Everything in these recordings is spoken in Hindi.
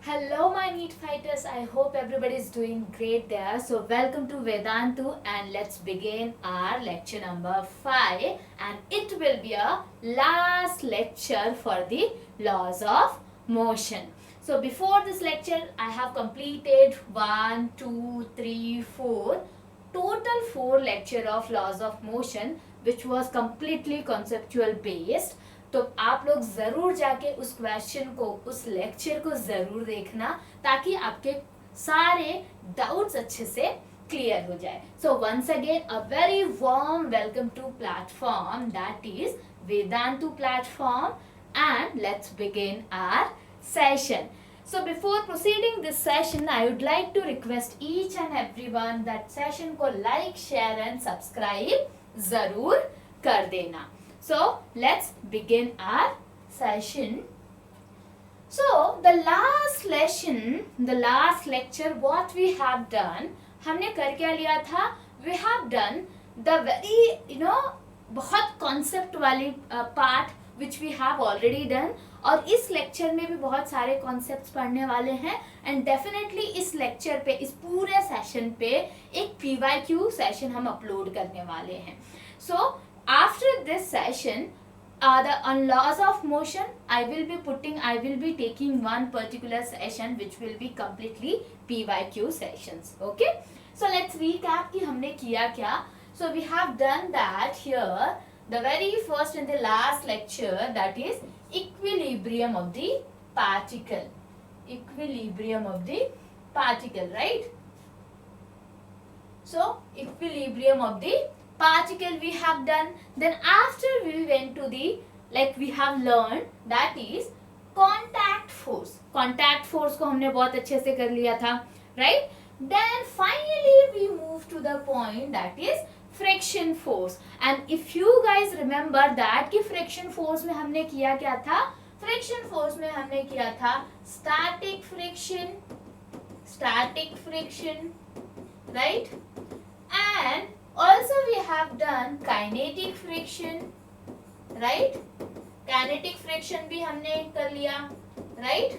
Hello, my neat fighters. I hope everybody is doing great there. So, welcome to Vedantu, and let's begin our lecture number 5. And it will be a last lecture for the laws of motion. So, before this lecture, I have completed 1, 2, 3, 4, total 4 lecture of laws of motion, which was completely conceptual based. तो आप लोग जरूर जाके उस क्वेश्चन को, उस लेक्चर को जरूर देखना ताकि आपके सारे डाउट्स अच्छे से क्लियर हो जाए. So once again a very warm welcome to platform that is Vedantu platform and let's begin our session. So before proceeding this session, I would like to request each and everyone that session को like, share and subscribe जरूर कर देना. So let's begin our session. So the last lesson, the last lecture, what we have done, हमने कर क्या लिया था? We have done the very बहुत concept वाली part which we have already done. और इस लेक्चर में भी बहुत सारे कॉन्सेप्ट्स पढ़ने वाले हैं एंड डेफिनेटली इस लेक्चर पे, इस पूरे सेशन पे एक PYQ सेशन हम अपलोड करने वाले हैं. So after this session on laws of motion, I will be taking one particular session which will be completely PYQ sessions. Okay, so let's recap कि हमने किया क्या. So we have done that here, the very first and the last lecture, that is equilibrium of the particle. Equilibrium of the particle, right? So equilibrium of the particle we have done. Then after we went to the, like we have learned, that is contact force. Contact force को हमने बहुत अच्छे से कर लिया था, right? Then finally we move to the point that is friction force. And if you guys remember that कि friction force में हमने किया क्या था? Friction force में हमने किया था static friction, right? And also we have done kinetic friction, right? Kinetic friction भी हमने कर लिया, right?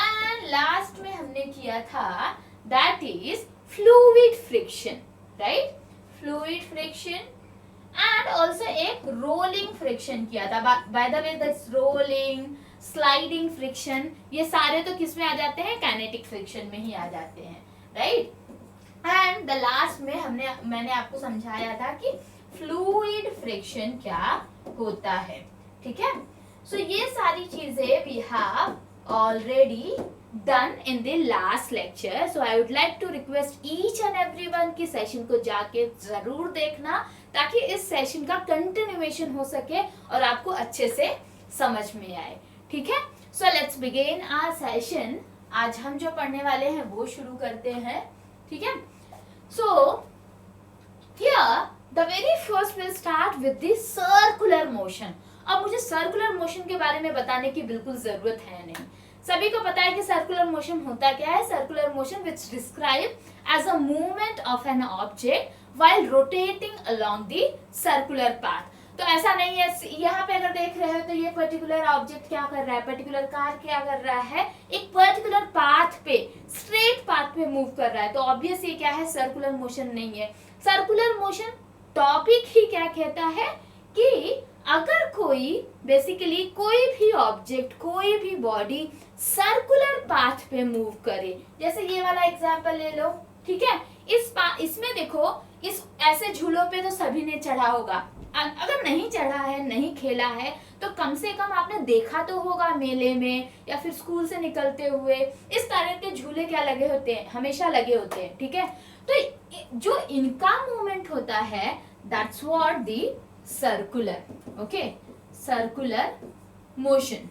And last में हमने किया था that is fluid friction, right? Fluid friction and also एक rolling friction किया था. By the way, this rolling, sliding friction, ये सारे तो किस में आ जाते हैं? kinetic friction में ही आ जाते हैं, right? And the last में मैंने आपको समझाया था कि fluid friction क्या होता है, ठीक है? So ये सारी चीजें we have already done in the last lecture. So I would like to request each and everyone की सेशन को जाके जरूर देखना ताकि इस सेशन का कंटिन्यूएशन हो सके और आपको अच्छे से समझ में आए, ठीक है? So let's begin our session. आज हम जो पढ़ने वाले हैं वो शुरू करते हैं, ठीक है? So here the very first will start with the circular motion. अब मुझे सर्कुलर मोशन के बारे में बताने की बिल्कुल जरूरत है नहीं. सभी को पता है कि सर्कुलर मोशन होता क्या है. Circular motion which describe as a movement of an object while rotating along the circular path. तो ऐसा नहीं है, यहाँ पे अगर देख रहे हो तो ये पर्टिकुलर ऑब्जेक्ट क्या कर रहा है, पर्टिकुलर कार क्या कर रहा है, एक पर्टिकुलर पाथ पे, स्ट्रेट पाथ पे मूव कर रहा है. तो ऑब्वियस ये क्या है, सर्कुलर मोशन नहीं है. सर्कुलर मोशन टॉपिक ही क्या कहता है कि अगर कोई बेसिकली कोई भी ऑब्जेक्ट, कोई भी बॉडी सर्कुलर पाथ पे मूव करे, जैसे ये वाला एग्जांपल ले लो, ठीक है? इसमें देखो, इस ऐसे झूलों पे तो सभी ने चढ़ा होगा. अगर नहीं चढ़ा है, नहीं खेला है, तो कम से कम आपने देखा तो होगा मेले में या फिर स्कूल से निकलते हुए. इस तरह के झूले क्या लगे होते हैं, हमेशा लगे होते हैं, ठीक है? तो जो इनका मूवमेंट होता है that's what the circular, okay, circular motion.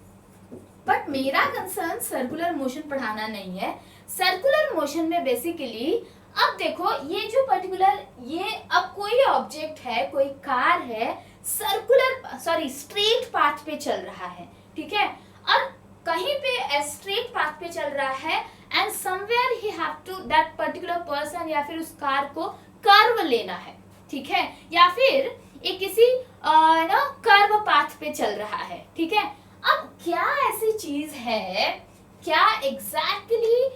But मेरा कंसर्न सर्कुलर मोशन पढ़ाना नहीं है. सर्कुलर मोशन में बेसिकली अब देखो, ये जो पर्टिकुलर, ये अब कोई ऑब्जेक्ट है, कोई कार है, स्ट्रेट पाथ पे चल रहा है, ठीक है? और कहीं पे स्ट्रेट पाथ पे चल रहा है and somewhere he have to, that particular person या फिर उस कार को कर्व लेना है, ठीक है? या फिर एक किसी कर्व पाथ पे चल रहा है, ठीक है? अब क्या ऐसी चीज है क्या एग्जैक्टली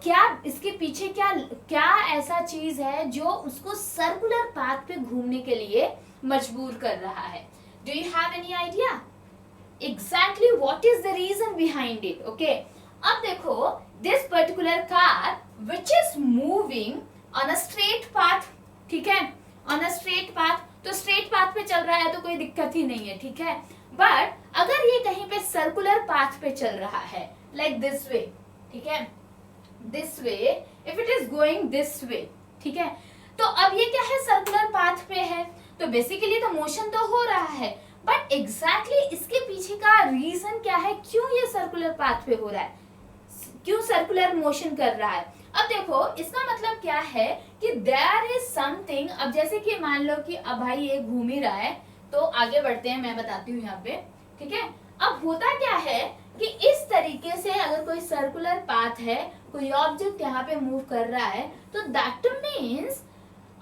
क्या इसके पीछे क्या क्या ऐसा चीज है जो उसको सर्कुलर पाथ पे घूमने के लिए मजबूर कर रहा है. Do you have any idea exactly what is the reason behind it? Okay, अब देखो, this particular car which is moving on a straight path, ठीक है, ऑन अ स्ट्रेट पाथ, तो स्ट्रेट पाथ पे चल रहा है तो कोई दिक्कत ही नहीं है, ठीक है. बट अगर ये कहीं पे सर्कुलर पाथ पे चल रहा है, लाइक दिस वे, ठीक है, this way, if it is going this way, ठीक है, तो अब ये क्या है, सर्कुलर पाथ पे है, तो बेसिकली तो मोशन तो हो रहा है, बट एग्जैक्टली इसके पीछे का रीजन क्या है, क्यों ये सर्कुलर पाथ पे हो रहा है, क्यों सर्कुलर मोशन कर रहा है. अब देखो, इसका मतलब क्या है कि देयर इज समथिंग. अब जैसे कि मान लो कि अब भाई ये घूम ही रहा है, तो आगे बढ़ते हैं, मैं बताती हूँ यहाँ पे, ठीक है. अब होता क्या है कि इस तरीके से अगर कोई सर्कुलर पाथ है, कोई ऑब्जेक्ट यहाँ पे मूव कर रहा है, तो दैट मीन्स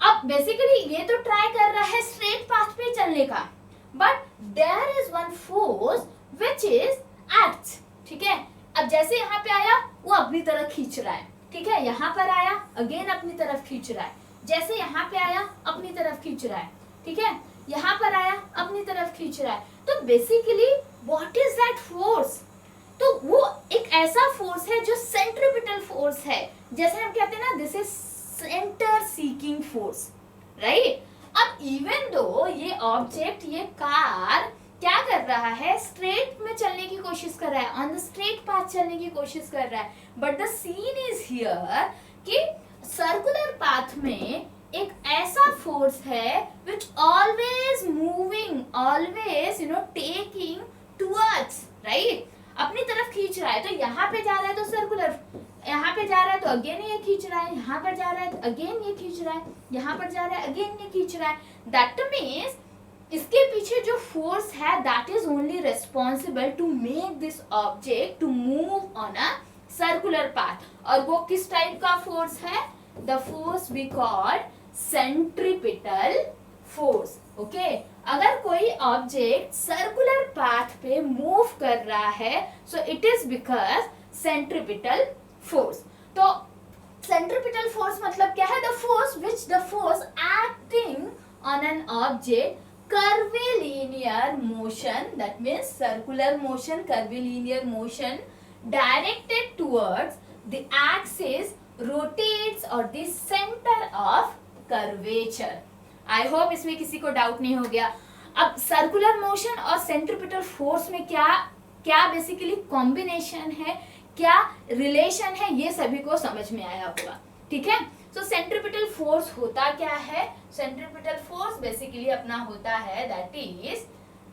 अब बेसिकली ये तो ट्राई कर रहा है स्ट्रेट पाथ पे चलने का, but there is one force which is act, ठीक है. अब जैसे यहाँ पे आया, वो अपनी तरफ खींच रहा है, ठीक है, यहाँ पर आया, अगेन अपनी तरफ खींच रहा है, जैसे यहाँ पे आया अपनी तरफ खींच रहा है, ठीक है, यहाँ पर आया अपनी तरफ खींच रहा है. तो basically what is that force? तो वो एक ऐसा फोर्स है जो सेंट्रीपिटल फोर्स है, जैसे हम कहते हैं ना, this is centre seeking force, right. अब इवन दो ये ऑब्जेक्ट, ये कार क्या कर रहा है, स्ट्रेट में चलने की कोशिश कर रहा है, ऑन द स्ट्रेट पाथ चलने की कोशिश कर रहा है, but the scene is here कि सर्कुलर पाथ में एक ऐसा फोर्स है which always moving, always taking towards, right, अपनी तरफ खींच रहा है. तो यहाँ पे जा रहा है तो सर्कुलर, यहाँ पे जा रहा है तो अगेन ये खींच रहा है, यहाँ पर जा रहा है तो अगेन ये खींच रहा है, यहाँ पर जा रहा है अगेन ये खींच रहा है. दैट मीन्स इसके पीछे जो फोर्स है, that is only responsible to make this object to move on a circular path. और वो किस टाइप का फोर्स है? The force we call centripetal force. Okay, अगर कोई ऑब्जेक्ट सर्कुलर पाथ पे मूव कर रहा है, so it is because centripetal force. तो सेंट्रीपिटल फोर्स मतलब क्या है? The force acting on an object curvilinear motion, that means circular motion, curvilinear motion directed towards the axis rotates or the center of curvature. I hope इसमें किसी को डाउट नहीं हो गया. अब सर्कुलर मोशन और सेंट्रीपिटल फोर्स में क्या क्या बेसिकली कॉम्बिनेशन है, क्या रिलेशन है, ये सभी को समझ में आया होगा, ठीक है. सो सेंट्रीपिटल फोर्स होता क्या है? सेंट्रीपिटल फोर्स बेसिकली अपना होता है, that is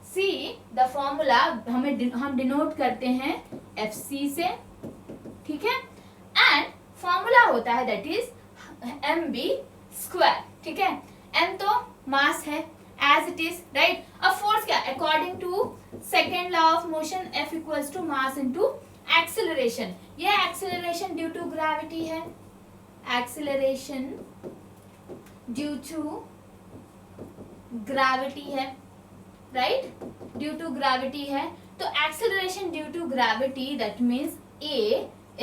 see the formula हम डिनोट करते हैं FC से, ठीक है, एंड फॉर्मूला होता है दैट इज mv², ठीक है. m तो मास है एज इट इज, राइट. अब फोर्स क्या? According to second law of motion, F equals to mass into acceleration. ये एक्सेलरेशन ड्यू टू ग्रेविटी है, acceleration due to gravity है, right, due to gravity है. तो acceleration due to gravity, that means A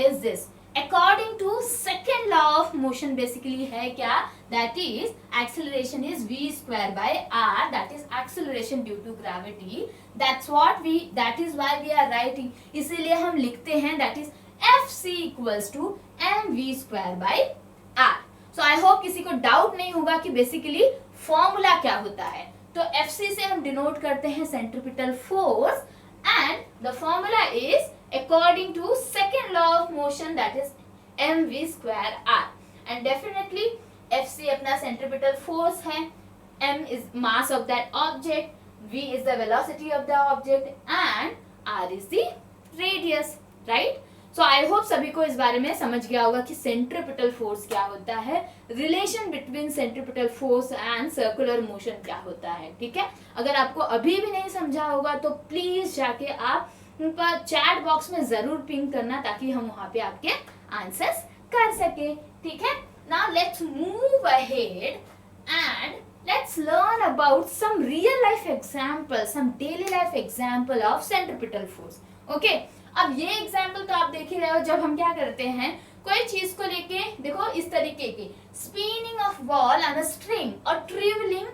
is this according to second law of motion basically है क्या? that is acceleration is v² by r, that is acceleration due to gravity. that is why we are writing, इसीलिए हम लिखते हैं that is FC equals to mv² by r. So I hope किसी को डाउट नहीं होगा कि बेसिकली फॉर्मूला क्या होता है. तो FC से हम डिनोट करते हैं centripetal force, and the formula is according to second law of motion, that is mv²r. And definitely FC अपना सेंट्रीपिटल फोर्स है, m is mass of that object, v is the velocity of the object, and r is the radius, right. So I hope सभी को इस बारे में समझ गया होगा कि सेंट्रीपिटल फोर्स क्या होता है, relation between centripetal force and circular motion क्या होता है, ठीक है. अगर आपको अभी भी नहीं समझा होगा तो प्लीज जाके आप उनका चैट बॉक्स में जरूर पिंग करना, ताकि हम वहां पे आपके आंसर्स कर सके, ठीक है. Now let's move ahead and let's learn about some real life example, some daily life example of centripetal force. Okay, अब ये एग्जाम्पल तो आप देख ही रहे हो, जब हम क्या करते हैं कोई चीज को लेके, देखो इस तरीके की spinning of ball on a string और ट्रिवलिंग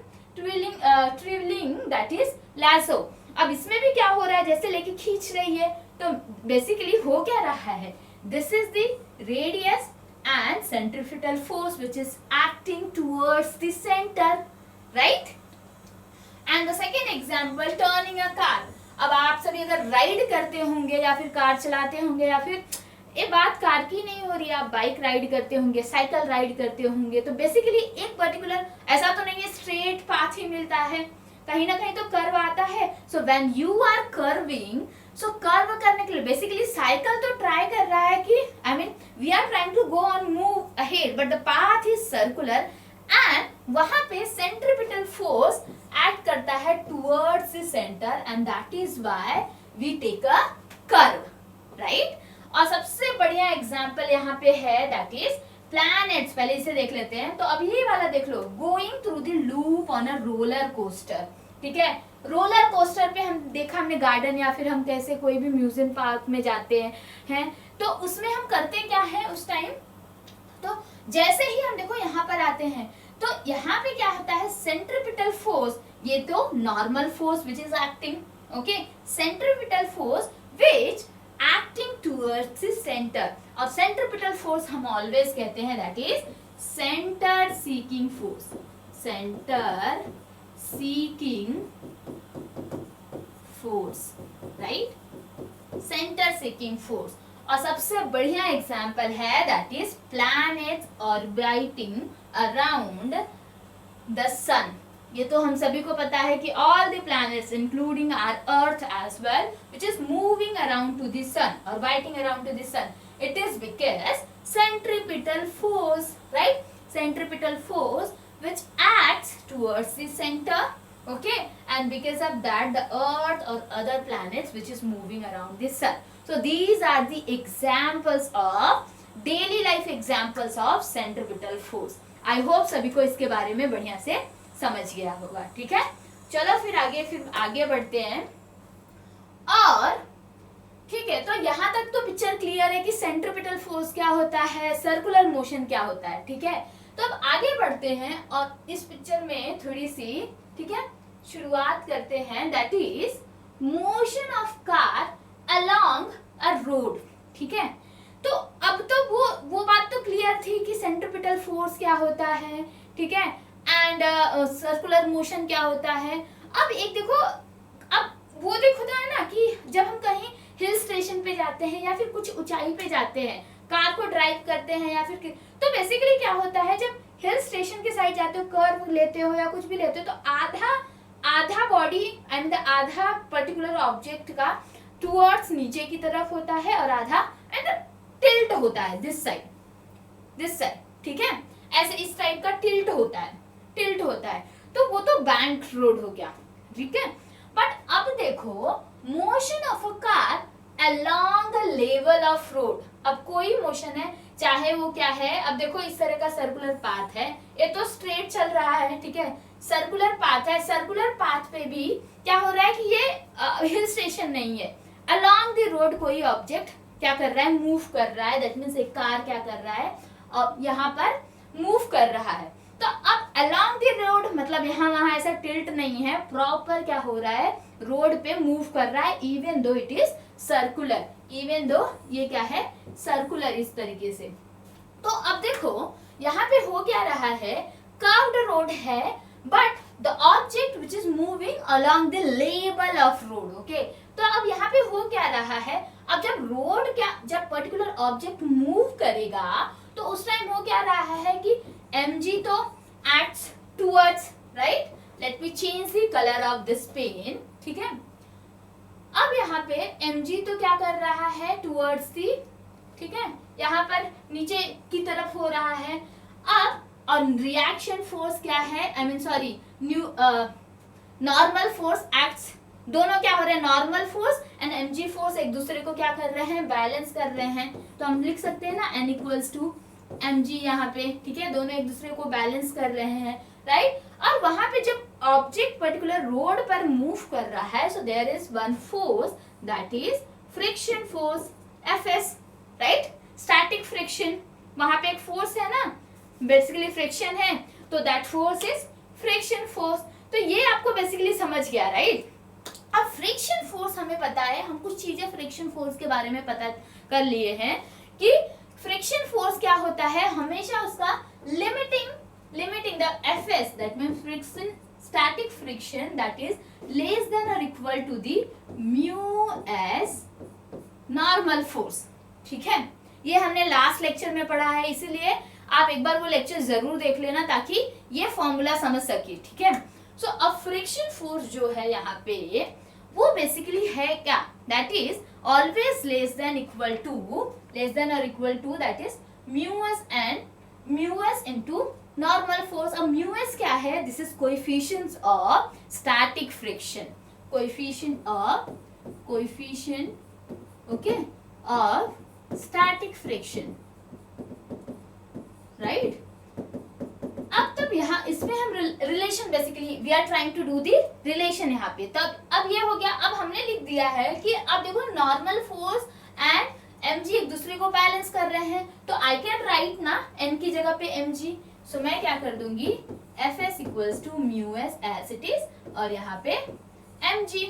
दैट इज लैसो। अब इसमें भी क्या हो रहा है, जैसे लेके खींच रही है, तो बेसिकली हो क्या रहा है, this is the radius and centripetal force which is acting towards the center, right? And the second example, turning a car. अब आप सभी अगर राइड करते होंगे या फिर कार चलाते होंगे, या फिर ये बात कार की नहीं हो रही है, आप बाइक राइड करते होंगे, साइकिल राइड करते होंगे, तो बेसिकली एक पर्टिकुलर, ऐसा तो नहीं है स्ट्रेट पाथ ही मिलता है, कहीं ना कहीं तो कर्व आता है। So when you are curving, so curve करने के लिए बेसिकली साइकिल तो ट्राई कर रहा है कि I mean we are trying to go on move ahead, but the path is circular and वहां पे सेंट्रिपिटल फोर्स एक्ट करता है towards the centre and that is why we take a curve, right. और सबसे बढ़िया एग्जांपल यहाँ पे है दैट इज प्लैनेट्स। पहले इसे देख लेते हैं, तो अब ये वाला देख लो, going through the loop on a roller coaster, ठीक है। रोलर कोस्टर पे हम देखा हमने गार्डन या फिर हम कैसे कोई भी म्यूजियम पार्क में जाते हैं, तो उसमें हम करते क्या है उस टाइम, तो जैसे ही हम देखो यहाँ पर आते हैं, तो यहाँ पे क्या होता है, सेंट्रिपिटल फोर्स, ये तो normal force which is acting, okay, centripetal force which acting towards the centre, और सेंट्रिपिटल फोर्स हम ऑलवेज कहते हैं that is centre seeking force, centre seeking force, right, centre seeking force. और सबसे बढ़िया एग्जांपल है that is planets orbiting around the sun. ये तो हम सभी को पता है कि all the planets including our earth as well which is moving around to the sun, orbiting around to the sun, it is because centripetal force, right, centripetal force which acts towards the center, okay, and because of that the earth or other planets which is moving around the sun. So these are the examples of daily life examples of centripetal force. I hope सभी को इसके बारे में बढ़िया से समझ गया होगा, ठीक है। चलो फिर आगे बढ़ते हैं, और ठीक है, तो यहाँ तक तो पिक्चर क्लियर है कि सेंट्रिपिटल फोर्स क्या होता है, सर्कुलर मोशन क्या होता है, ठीक है। तो अब आगे बढ़ते हैं और इस पिक्चर में थोड़ी सी, ठीक है, शुरुआत करते हैं that is motion of car along a road, ठीक है। तो अब तो वो बात तो क्लियर थी कि सेंट्रिपिटल फोर्स क्या होता है, ठीक है, एंड सर्कुलर मोशन क्या होता है। अब एक देखो, अब वो देखो है ना कि जब हम कहीं हिल स्टेशन पे जाते हैं या फिर कुछ ऊंचाई पे जाते हैं, कार को ड्राइव करते हैं या फिर, तो बेसिकली क्या होता है, जब हिल स्टेशन के साइड जाते हो, कर्व लेते हो या कुछ भी लेते हो, तो आधा बॉडी एंड आधा पर्टिकुलर ऑब्जेक्ट का टुवर्ड्स नीचे की तरफ होता है और आधा एंड टिल्ट होता है दिस साइड, ठीक है, ऐसे इस टाइप का टिल्ट होता है, तो वो तो बैंक रोड हो गया, ठीक है। बट अब देखो motion of a car along the level of road, अब कोई मोशन है, चाहे वो क्या है, अब देखो इस तरह का सर्कुलर पाथ है, ये तो स्ट्रेट चल रहा है, ठीक है, सर्कुलर पाथ है, सर्कुलर पाथ पे भी क्या हो रहा है कि ये हिल स्टेशन नहीं है, along the road कोई ऑब्जेक्ट क्या कर रहा है, मूव कर रहा है, दैट मीन्स एक कार क्या कर रहा है, और यहाँ पर मूव कर रहा है। तो अब along the road मतलब यहाँ वहां ऐसा टिल्ट नहीं है, प्रॉपर क्या हो रहा है, रोड पे मूव कर रहा है, even though it is circular, even though ये क्या है, सर्कुलर इस तरीके से। तो अब देखो यहाँ पे हो क्या रहा है, कर्व्ड रोड है, but the object which is moving along the level of road, okay. तो अब यहाँ पे हो क्या रहा है, अब जब पर्टिकुलर ऑब्जेक्ट मूव करेगा तो उस टाइम हो क्या रहा है कि mg तो acts towards, right, let me change the color of this pen, ठीक है। अब यहाँ पे mg तो क्या कर रहा है, towards the, ठीक है, यहाँ पर नीचे की तरफ हो रहा है। अब और रिएक्शन फोर्स क्या है, I mean sorry normal force acts, दोनों क्या हो रहे हैं, normal force and mg force एक दूसरे को क्या कर रहे हैं, बैलेंस कर रहे हैं। तो हम लिख सकते हैं ना n इक्वल्स टू mg यहाँ पे, ठीक है, दोनों एक दूसरे को बैलेंस कर रहे हैं, राइट। और वहां पे जब ऑब्जेक्ट पर्टिकुलर रोड पर मूव कर रहा है, so there is one force that is friction force F S, right, static friction, वहां पे एक फोर्स है ना, बेसिकली फ्रिक्शन है, तो that force is friction force. तो ये आपको बेसिकली समझ गया, राइट। अब फ्रिक्शन फोर्स हमें पता है, हम कुछ चीजें फ्रिक्शन फोर्स के बारे में पता कर लिए हैं कि फ्रिक्शन फोर्स क्या होता है, हमेशा उसका limiting the FS, that means friction, static friction that is less than और equal to the mu s normal force, ठीक है। ये हमने लास्ट लेक्चर में पढ़ा है, इसीलिए आप एक बार वो लेक्चर जरूर देख लेना ताकि ये फॉर्मूला समझ सके, ठीक है। सो अब फ्रिक्शन फोर्स जो है यहाँ पे वो बेसिकली है क्या, that is always less than और equal to that is mu s into normal force. अब म्यू एस क्या है, this is coefficient of static friction, coefficient okay of static friction, right. अब तब यहाँ इसमें हम relation, basically we are trying to do the relation यहाँ पे। तब अब ये हो गया, अब हमने लिख दिया है कि अब देखो नॉर्मल फोर्स एंड एमजी एक दूसरे को बैलेंस कर रहे हैं, तो आई कैन राइट ना एन की जगह पे एमजी, सो मैं क्या कर दूंगी F S equals to mu S as it is और यहाँ पे एमजी,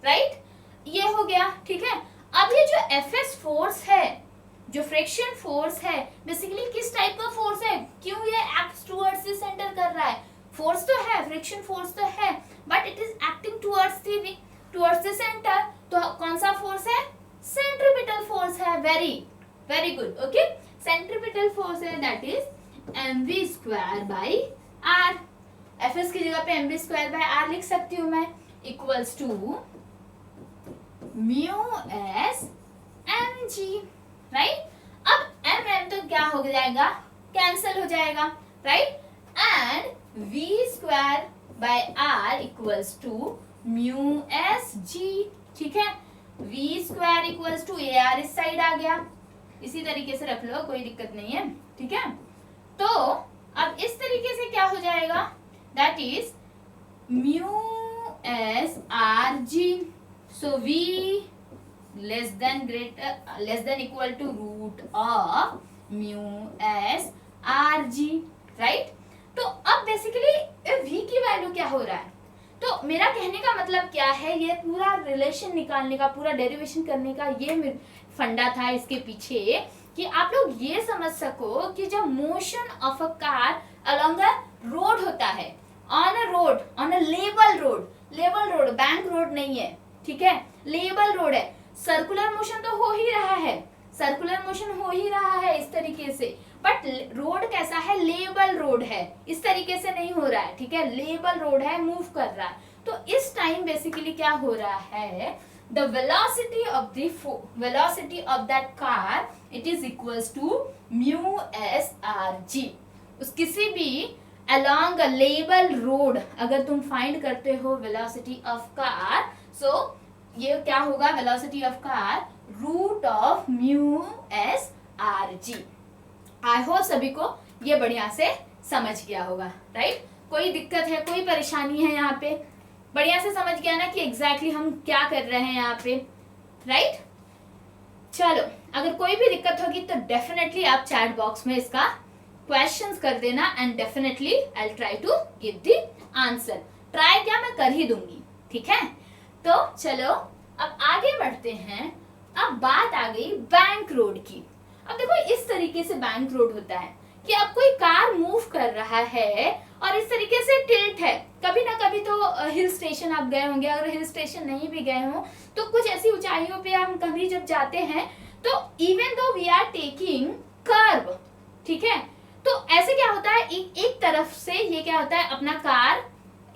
राइट, ये हो गया, ठीक है। अब ये जो एफ एस फोर्स है, जो फ्रिक्शन फोर्स है, बेसिकली किस टाइप का फोर्स है, क्यों ये एक्ट टुवर्ड्स द सेंटर कर रहा है, फोर्स तो है, फ्रिक्शन फोर्स तो है, but it is acting towards the centre, तो कौन सा फोर्स है, सेंट्रीपिटल फोर्स है, very good, okay, centripetal force है, that is mv square by r, fs की जगह पे mv स्क्वायर बाई r लिख सकती हूँ मैं, equals to mu S mg, right. अब एम तो क्या हो जाएगा, कैंसिल हो जाएगा, right, and v square by r equals to mu S G, ठीक है। v square equals to A R इस साइड आ गया, इसी तरीके से रख लो, कोई दिक्कत नहीं है, ठीक है। तो अब इस तरीके से क्या हो जाएगा, that is mu S R ji, so v less than equal to root of mu s r g, right. तो अब बेसिकली v की वैल्यू क्या हो रहा है, तो मेरा कहने का मतलब क्या है, ये पूरा रिलेशन निकालने का, पूरा डेरिवेशन करने का ये फंडा था इसके पीछे, कि आप लोग ये समझ सको कि जब motion of a car along a road होता है, on a level road, bank road नहीं है, ठीक है, लेवल रोड है, सर्कुलर मोशन तो हो ही रहा है इस तरीके से, बट रोड कैसा है, लेवल रोड है, इस तरीके से नहीं हो रहा है, ठीक है, लेवल रोड है, मूव कर रहा है। तो इस टाइम बेसिकली क्या हो रहा है, the velocity of that car it is equals to mu S R G. उस किसी भी along a लेवल रोड अगर तुम फाइंड करते हो वेलोसिटी ऑफ कार, सो ये क्या होगा, velocity of car root of mu S R G. I hope सभी को ये बढ़िया से समझ गया होगा, राइट। कोई दिक्कत है, कोई परेशानी है यहाँ पे, बढ़िया से समझ गया ना कि एग्जैक्टली हम क्या कर रहे हैं यहाँ पे, राइट। चलो, अगर कोई भी दिक्कत होगी तो डेफिनेटली आप चैट बॉक्स में इसका क्वेश्चंस कर देना, and definitely I will try to give the answer. Try क्या, मैं कर ही दूंगी, ठीक है। तो चलो अब आगे बढ़ते हैं। अब बात आ गई बैंक रोड की। अब देखो इस तरीके से बैंक रोड होता है कि अब कोई कार मूव कर रहा है और इस तरीके से टिल्ट है, कभी ना कभी तो हिल स्टेशन आप गए होंगे, अगर हिल स्टेशन नहीं भी गए हो तो कुछ ऐसी ऊंचाइयों पे हम कभी जब जाते हैं तो even though we are taking curve, ठीक है, तो ऐसे क्या होता है, एक तरफ से ये क्या होता है, अपना कार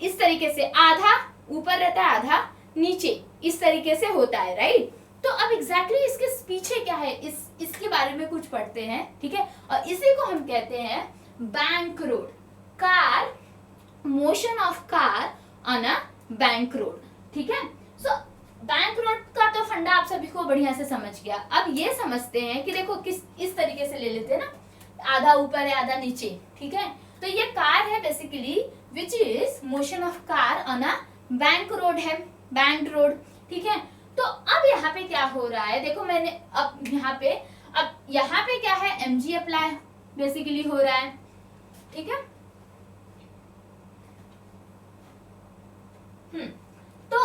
इस तरीके से आधा ऊपर रहता है आधा नीचे, इस तरीके से होता है, राइट। तो अब एग्जैक्टली इसके पीछे क्या है, इसके बारे में कुछ पढ़ते हैं, ठीक है, और इसी को हम कहते हैं bank road, car, motion of car on a bank road, ठीक है। सो बैंक रोड का तो फंडा आप सभी को बढ़िया से समझ गया। अब ये समझते हैं कि देखो किस इस तरीके से ले लेते हैं ना, आधा ऊपर है आधा नीचे, ठीक है। तो ये कार है basically which is motion of car on a bank road है, बैंक रोड, ठीक है। तो अब यहाँ पे क्या हो रहा है, देखो मैंने अब यहाँ पे क्या है, mg अप्लाई बेसिकली हो रहा है, ठीक है। तो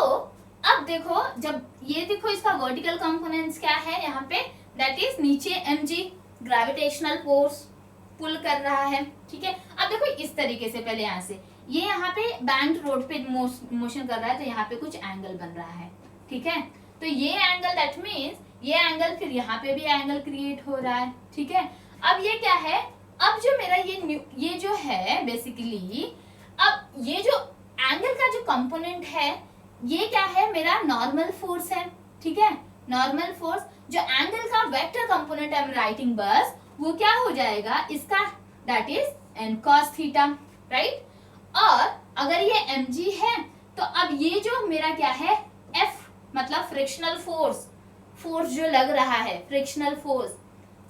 अब देखो, जब ये देखो इसका वर्टिकल कंपोनेंट्स क्या है यहाँ पे, दैट इज नीचे mg ग्रेविटेशनल फोर्स पुल कर रहा है, ठीक है। अब देखो इस तरीके से, पहले यहाँ से ये यहाँ पे बैंड रोड पे मोशन कर रहा है, तो यहाँ पे कुछ एंगल बन रहा है, ठीक है। तो ये एंगल, दैट मीन्स ये एंगल, फिर यहाँ पे भी एंगल क्रिएट हो रहा है, ठीक है। अब ये क्या है, अब जो मेरा ये जो है बेसिकली, अब ये जो एंगल का जो कंपोनेंट है, ये क्या है, मेरा नॉर्मल फोर्स है, ठीक है। नॉर्मल फोर्स, जो एंगल का vector component I am writing, बस वो क्या हो जाएगा इसका, that is n cos theta, right. और अगर ये mg है, तो अब ये जो मेरा क्या है, F मतलब फ्रिक्शनल फोर्स जो लग रहा है, फ्रिक्शनल फोर्स,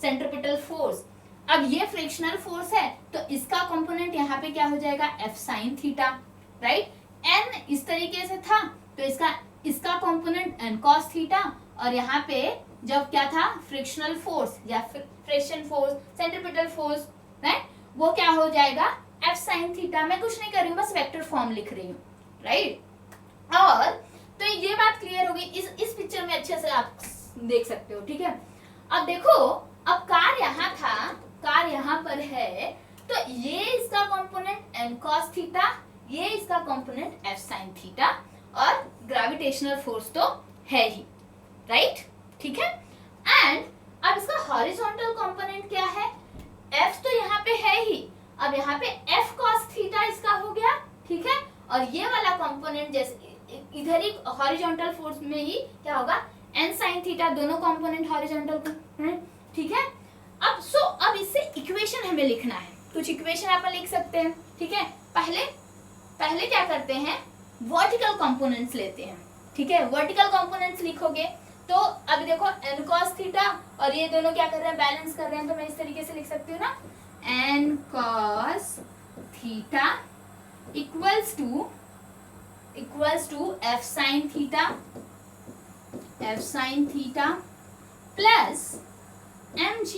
सेंट्रिपिटल फोर्स, अब ये फ्रिक्शनल फोर्स है, तो इसका कंपोनेंट यहाँ पे क्या हो जाएगा, F sin theta, right. n इस तरीके से था, तो इसका कंपोनेंट n cos थीटा, और यहाँ पे जब क्या था, फ्रिक्शनल फोर्स या friction force, centripetal force, right, वो क्या हो जाएगा, F sin थीटा। मैं कुछ नहीं कर रही हूँ, बस वेक्टर फॉर्म लिख रही हूँ, राइट। और तो ये बात क्लियर हो गई, इस पिक्चर में अच्छे से आप देख सकते हो, ठीक है। अब देखो, अब कार यहाँ था, कार यहाँ पर है, तो ये इसका कंपोनेंट n cos थीटा, ये इसका कंपोनेंट F sin थीटा, और ग्रेविटेशनल फोर्स तो है ही, राइट, ठीक है। एंड अब इसका हॉरिजॉन्टल कंपोनेंट क्या है, F तो यहाँ पे है ही, अब यहाँ पे F cos थीटा इसका हो गया, ठीक है। और ये वाला कंपोनेंट जैसे इधर ही हॉरिजॉन्टल फोर्स में ही क्या होगा, n sin थीटा, दोनों कंपोनेंट हॉरिजॉन्टल, ठीक है। अब इससे इक्वेशन हमें लिखना है, कुछ इक्वेशन आप लिख सकते हैं, ठीक है। पहले क्या करते हैं, वर्टिकल कंपोनेंट्स लेते हैं, ठीक है। वर्टिकल कंपोनेंट्स लिखोगे तो अब देखो n cos थीटा और ये दोनों क्या कर रहे हैं, बैलेंस कर रहे हैं, तो मैं इस तरीके से लिख सकती हूँ ना, n cos theta equals to f sin theta plus mg,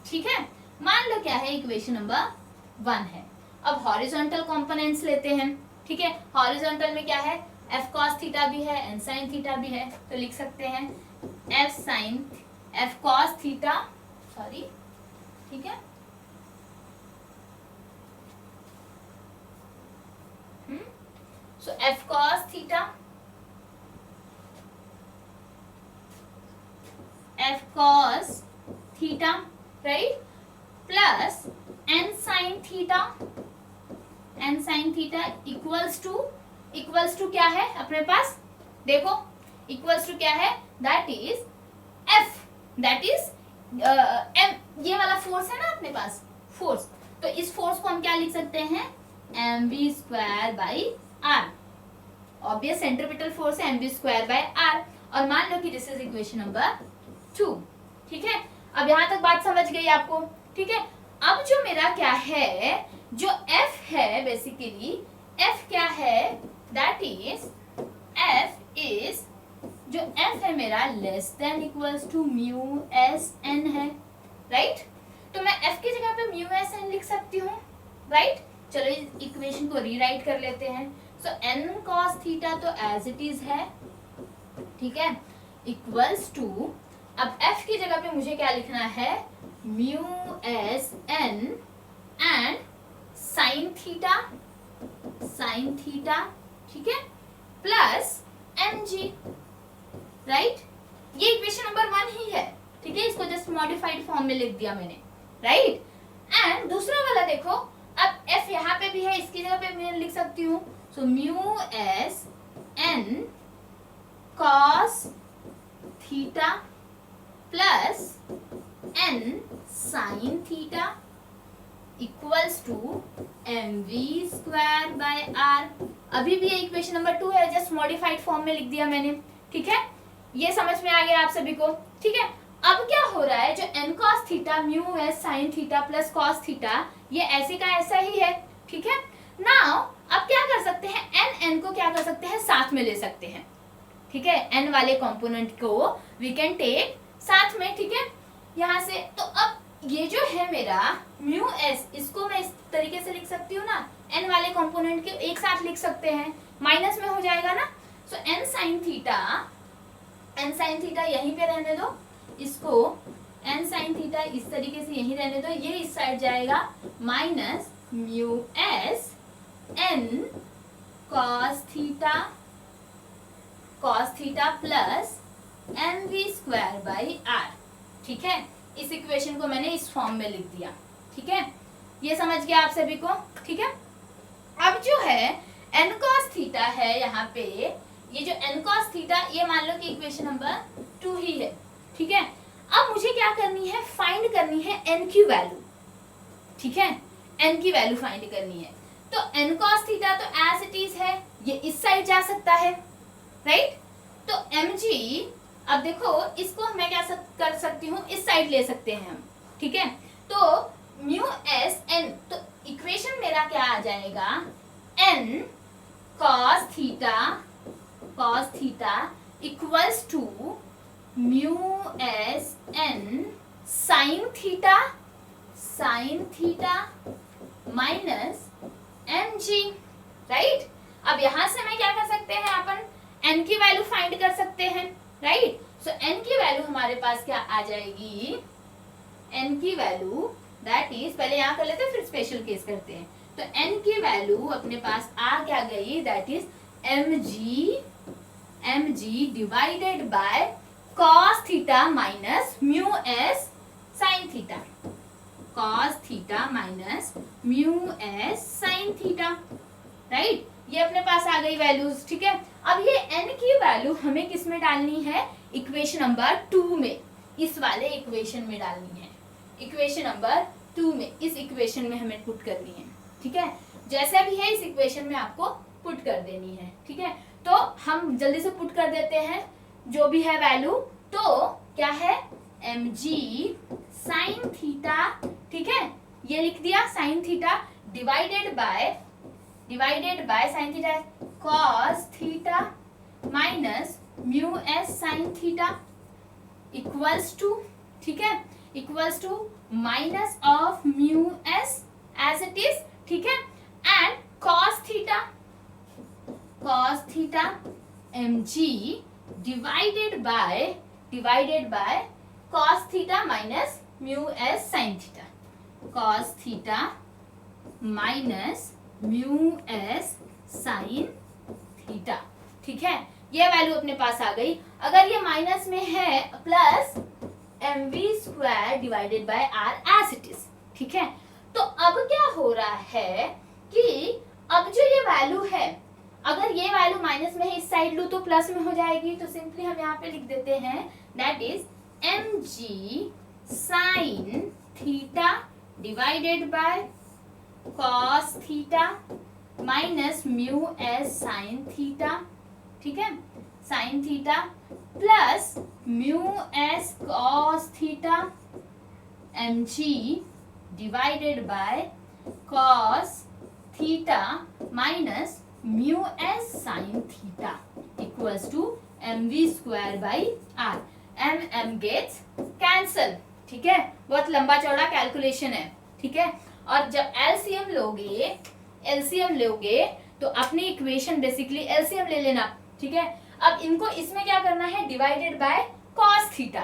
ठीक है। मान लो क्या है, इक्वेशन नंबर 1 है। अब हॉरिजॉन्टल कंपोनेंट्स लेते हैं, ठीक है। हॉरिजॉन्टल में क्या है, f cos थीटा भी है, n sin थीटा भी है, तो लिख सकते हैं f cos थीटा, सॉरी, ठीक है। So f cos theta, right, plus n sin theta equals to क्या है अपने पास, देखो इक्वल्स टू क्या है, that is F, that is m, ये वाला फोर्स है ना अपने पास, फोर्स, तो इस फोर्स को हम क्या लिख सकते हैं, mv square by r, obvious centripetal force है mv स्क्वायर बाई r, और मान लो कि दिस इज इक्वेशन नंबर 2, ठीक है। अब यहाँ तक बात समझ गई आपको, ठीक है। अब जो मेरा क्या है, जो F है बेसिकली, F क्या है, दैट इज F इज, जो F है मेरा less than equals to mu S N है, राइट। तो मैं F की जगह पे म्यू एस एन लिख सकती हूँ, राइट। चलो इस इक्वेशन को रीराइट कर लेते हैं। सो n cos थीटा तो एज इट इज है, ठीक है, इक्वल्स टू, अब F की जगह पे मुझे क्या लिखना है, mu S N and sine theta, ठीक है, प्लस mg, राइट। ये इक्वेशन नंबर 1 ही है, ठीक है, इसको जस्ट मॉडिफाइड फॉर्म में लिख दिया मैंने, राइट। एंड दूसरा वाला देखो, अब F यहाँ पे भी है, इसकी जगह पे मैं लिख सकती हूँ, so mu S N cos theta plus n sine theta equals to mv square by r। अभी भी ये इक्वेशन नंबर 2 है, जस्ट मॉडिफाइड फॉर्म में लिख दिया मैंने, ठीक है। ये समझ में आ गया आप सभी को, ठीक है। अब क्या हो रहा है, जो n cos theta mu S sine theta plus cos theta, ये ऐसे का ऐसा ही है, ठीक है। नाउ अब क्या कर सकते हैं, n को क्या कर सकते हैं, साथ में ले सकते हैं, ठीक है, n वाले कंपोनेंट को वी कैन टेक साथ में, ठीक है, यहाँ से। तो अब ये जो है मेरा म्यू एस, इसको मैं इस तरीके से लिख सकती हूँ ना, n वाले कंपोनेंट के एक साथ लिख सकते हैं, माइनस में हो जाएगा ना। सो n साइन थीटा यहीं पे रहने दो, इसको n साइन थीटा इस तरीके से यहीं रहने दो, ये इस साइड जाएगा, minus mu S n cos theta plus mv square by R, ठीक है। इस इक्वेशन को मैंने इस फॉर्म में लिख दिया, ठीक है, ये समझ गया आप सभी को, ठीक है। अब जो है n cos थीटा है यहाँ पे, ये जो n cos थीटा, ये मान लो कि इक्वेशन नंबर 2 ही है, ठीक है। अब मुझे क्या करनी है, फाइंड करनी है n की वैल्यू, ठीक है, n की वैल्यू फाइंड करनी है। तो n cos थीटा तो एज इट इज है, ये इस साइड जा सकता है, राइट। तो mg, अब देखो इसको मैं क्या कर सकती हूँ, इस साइड ले सकते हैं हम, ठीक है। तो म्यू एस n, तो इक्वेशन मेरा क्या आ जाएगा, n cos theta equals to mu S n sine theta minus mg, right. अब यहां से मैं क्या कर सकते हैं, अपन n की वैल्यू फाइंड कर सकते हैं, राइट। सो n की वैल्यू हमारे पास क्या आ जाएगी, n की वैल्यू दैट इज, पहले यहाँ कर लेते हैं फिर स्पेशल केस करते हैं। तो n की वैल्यू अपने पास आ क्या गई, that is mg divided by cos theta minus mu S sine theta, cos theta minus mu S sine theta, right. ये अपने पास आ गई वैल्यूज, ठीक है। अब ये n की वैल्यू हमें किस में डालनी है, इक्वेशन नंबर 2 में, इस वाले इक्वेशन में डालनी है, इक्वेशन नंबर 2 में, इस इक्वेशन में हमें पुट करनी है, ठीक है। जैसा भी है इस इक्वेशन में आपको पुट कर देनी है, ठीक है। तो हम जल्दी से पुट कर देते हैं जो भी है वैल्यू। तो क्या है, mg साइन थीटा, ठीक है, ये लिख दिया sine theta, divided by sine theta cos theta minus mu S sine theta equals to, ठीक है, equals to minus of mu S as it is, ठीक है, and cos theta mg divided by cos theta minus mu S sine theta, cos theta minus mu S sine theta, ठीक है। ये वैल्यू अपने पास आ गई। अगर ये माइनस में है, plus mv square divided by r as it is, ठीक है। तो अब क्या हो रहा है कि अब जो ये वैल्यू है, अगर ये वैल्यू माइनस में है, इस साइड लूं तो प्लस में हो जाएगी, तो सिंपली हम यहाँ पे लिख देते हैं, that is mg sine theta divided by cos theta minus mu S sine theta, ठीक है, sine theta plus mu S cos theta mg divided by cos theta minus mu S sine theta equals to mv square by r, m gets cancel, ठीक है। बहुत लंबा चौड़ा कैलकुलेशन है, ठीक है। और जब एलसीएम लोगे तो अपनी इक्वेशन बेसिकली एलसीएम ले लेना, ठीक है। अब इनको इसमें क्या करना है, डिवाइडेड बाय cos थीटा,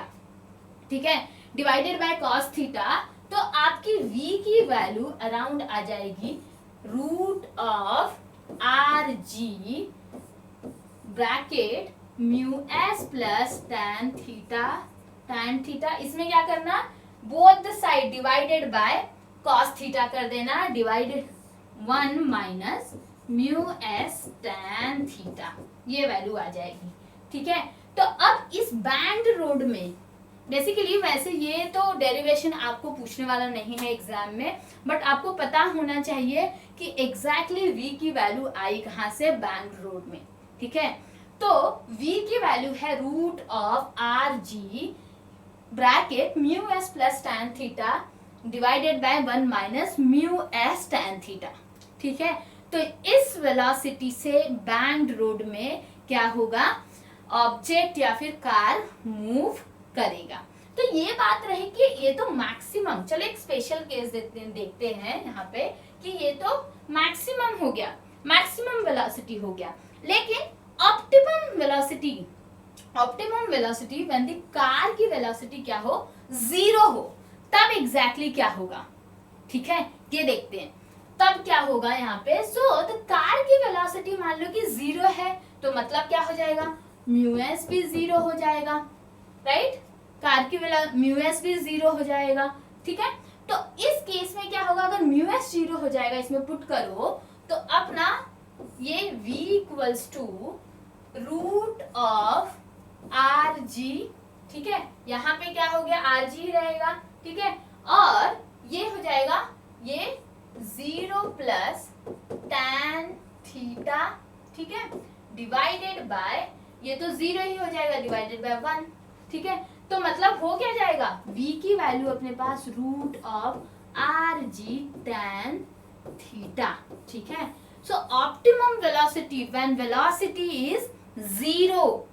ठीक है, डिवाइडेड बाय cos थीटा। तो आपकी v की वैल्यू अराउंड आ जाएगी root of are G bracket mu S plus tan theta, इसमें क्या करना, both the side divided by cos theta कर देना, divided 1 minus mu S tan theta, ये वैल्यू आ जाएगी, ठीक है। तो अब इस बैंड रोड में बेसिकली, वैसे ये तो डेरिवेशन आपको पूछने वाला नहीं है एग्जाम में, बट आपको पता होना चाहिए कि एग्जैक्टली v की वैल्यू आई कहाँ से, बैंड रोड में, ठीक है। तो v की वैल्यू है root of are G bracket mu S plus tan theta divided by 1 minus mu S tan theta, ठीक है। तो इस वेलोसिटी से बैंड रोड में क्या होगा, ऑब्जेक्ट या फिर कार मूव करेगा। तो ये बात रही कि ये तो मैक्सिमम, चलो एक स्पेशल केस देखते हैं यहाँ पे कि ये तो मैक्सिमम हो गया, मैक्सिमम वेलोसिटी हो गया, लेकिन optimum velocity when the car की वेलोसिटी क्या हो, 0 हो, तब एग्जैक्टली क्या होगा, ठीक है, ये देखते हैं। तब क्या होगा यहाँ पे, सो द कार की वेलोसिटी मान लो कि 0 है, तो मतलब क्या हो जाएगा, म्यू एस भी 0 हो जाएगा, राइट, कार की म्यू एस भी 0 हो जाएगा, ठीक है। तो इस केस में क्या होगा, अगर म्यू एस 0 हो जाएगा, इसमें पुट करो तो अपना ये v equals to root of are G, ठीक है, यहाँ पे क्या हो गया, आर जी रहेगा, ठीक है, और ये हो जाएगा ये 0 प्लस tan थीटा, ठीक है, डिवाइडेड बाय, ये तो 0 ही हो जाएगा, डिवाइडेड बाय 1, ठीक है। तो मतलब हो क्या जाएगा, v की वैल्यू अपने पास root of R G tan theta, ठीक है। So optimum velocity when velocity is 0,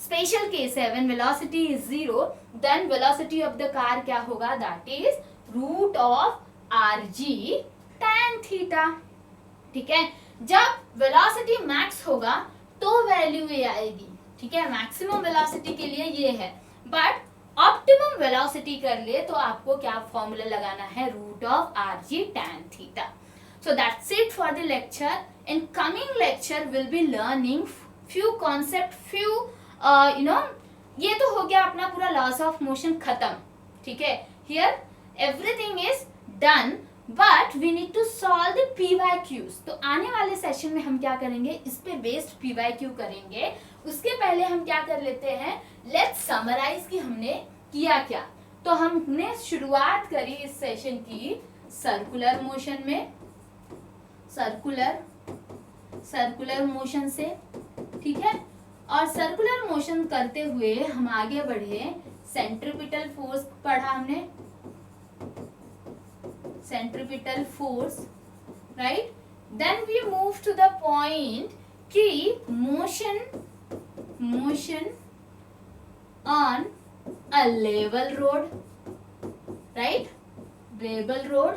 special case है, when velocity is 0 then velocity of the car क्या होगा, that is root of R G tan theta, ठीक है। जब वेलोसिटी मैक्स होगा तो वैल्यू ये आएगी, ठीक है, मैक्सिमम वेलोसिटी के लिए ये है, बट ऑप्टिमम वेलोसिटी कर ले तो आपको क्या फॉर्मूला लगाना है, root of R G tan theta. So that's it for the lecture. In coming lecture we'll be learning few concept, few ये तो हो गया अपना पूरा लॉस ऑफ मोशन खत्म, ठीक है। Here everything is done but we need to solve the PYQs। तो आने वाले सेशन में हम क्या करेंगे, इस पे बेस्ड PYQ करेंगे। उसके पहले हम क्या कर लेते हैं, लेट्स समराइज कि हमने किया क्या। तो हमने शुरुआत करी इस सेशन की सर्कुलर मोशन में, सर्कुलर मोशन से, ठीक है, और सर्कुलर मोशन करते हुए हम आगे बढ़े, सेंट्रीपिटल फोर्स पढ़ा हमने, centripetal force, right. Then we move to the point कि motion on a level road, right, level road.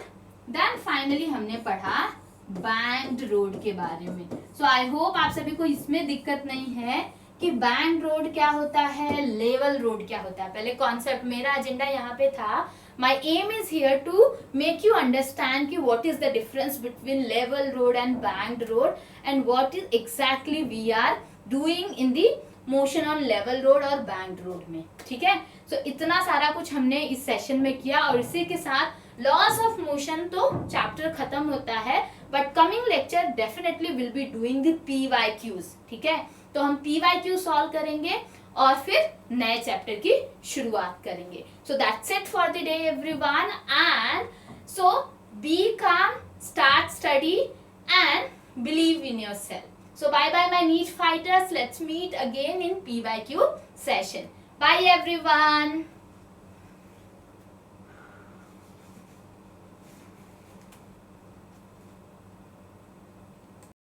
Then finally हमने पढ़ा बैंक्ड रोड के बारे में। सो आई होप आप सभी को इसमें दिक्कत नहीं है कि बैंक्ड रोड क्या होता है, लेवल रोड क्या होता है। पहले कॉन्सेप्ट, मेरा एजेंडा यहाँ पे था, my aim is here to make you understand कि what is the difference between level road and banked road and what is exactly we are doing in the motion on level road और बैंक्ड रोड में, ठीक है। सो इतना सारा कुछ हमने इस सेशन में किया, और इसी के साथ लॉस ऑफ मोशन तो चैप्टर खत्म होता है, but coming lecture definitely will be doing the PYQs, ठीक है। तो हम PYQ सॉल्व करेंगे और फिर नए चैप्टर की शुरुआत करेंगे। So that's it for the day everyone, and so be calm, start study and believe in yourself. So bye bye my NEET fighters, let's meet again in PYQ session. Bye everyone.